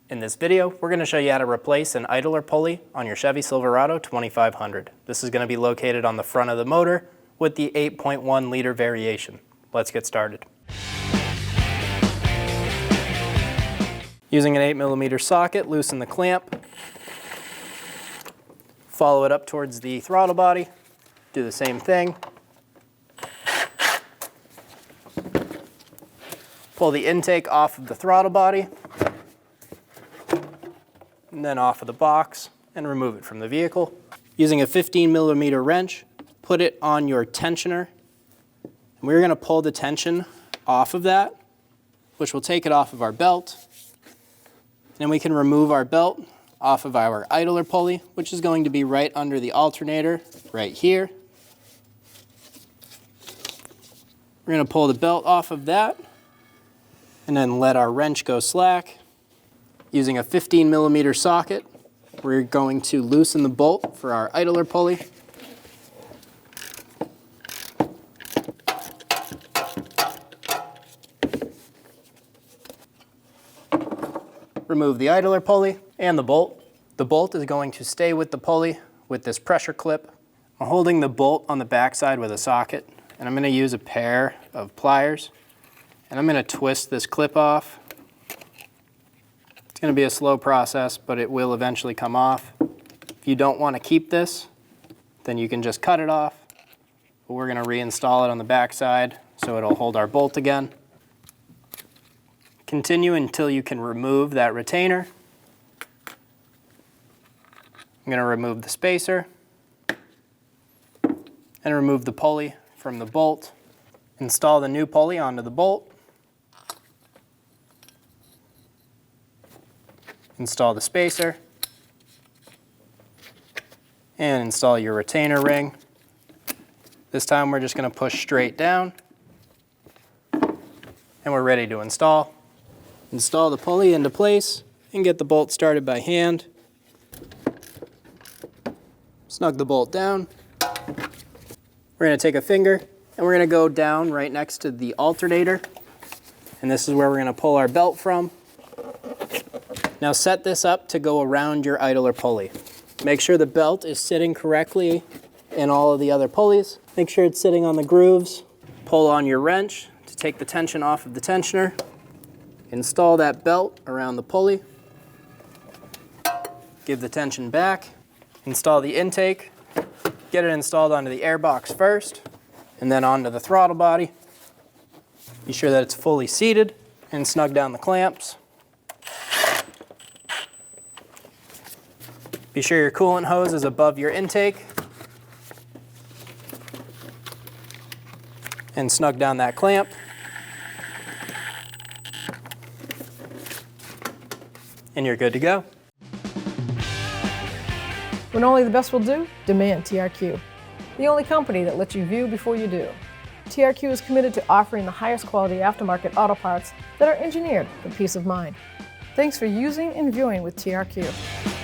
In this video, we're going to show you how to replace an idler pulley on your Chevy Silverado 2500. This is going to be located on the front of the motor with the 8.1 liter variation. Let's get started. Using an 8mm socket, loosen the clamp. Follow it up towards the throttle body. Do the same thing. Pull the intake off of the throttle body, and then off of the box, and remove it from the vehicle. Using a 15mm wrench, put it on your tensioner. And we're going to pull the tension off of that, which will take it off of our belt. And we can remove our belt off of our idler pulley, which is going to be right under the alternator, right here. We're going to pull the belt off of that, and then let our wrench go slack. Using a 15mm socket, we're going to loosen the bolt for our idler pulley. Remove the idler pulley and the bolt. The bolt is going to stay with the pulley with this pressure clip. I'm holding the bolt on the backside with a socket, and I'm going to use a pair of pliers. And I'm going to twist this clip off. It's going to be a slow process, but it will eventually come off. If you don't want to keep this, then you can just cut it off. But we're going to reinstall it on the back side so it'll hold our bolt again. Continue until you can remove that retainer. I'm going to remove the spacer and remove the pulley from the bolt. Install the new pulley onto the bolt. Install the spacer, and install your retainer ring. This time we're just going to push straight down, and we're ready to install. Install the pulley into place and get the bolt started by hand. Snug the bolt down. We're going to take a finger and we're going to go down right next to the alternator, and this is where we're going to pull our belt from. Now set this up to go around your idler pulley. Make sure the belt is sitting correctly in all of the other pulleys. Make sure it's sitting on the grooves. Pull on your wrench to take the tension off of the tensioner. Install that belt around the pulley. Give the tension back. Install the intake. Get it installed onto the air box first, and then onto the throttle body. Be sure that it's fully seated and snug down the clamps. Be sure your coolant hose is above your intake, and snug down that clamp. And you're good to go. When only the best will do, demand TRQ. The only company that lets you view before you do. TRQ is committed to offering the highest quality aftermarket auto parts that are engineered for peace of mind. Thanks for using and viewing with TRQ.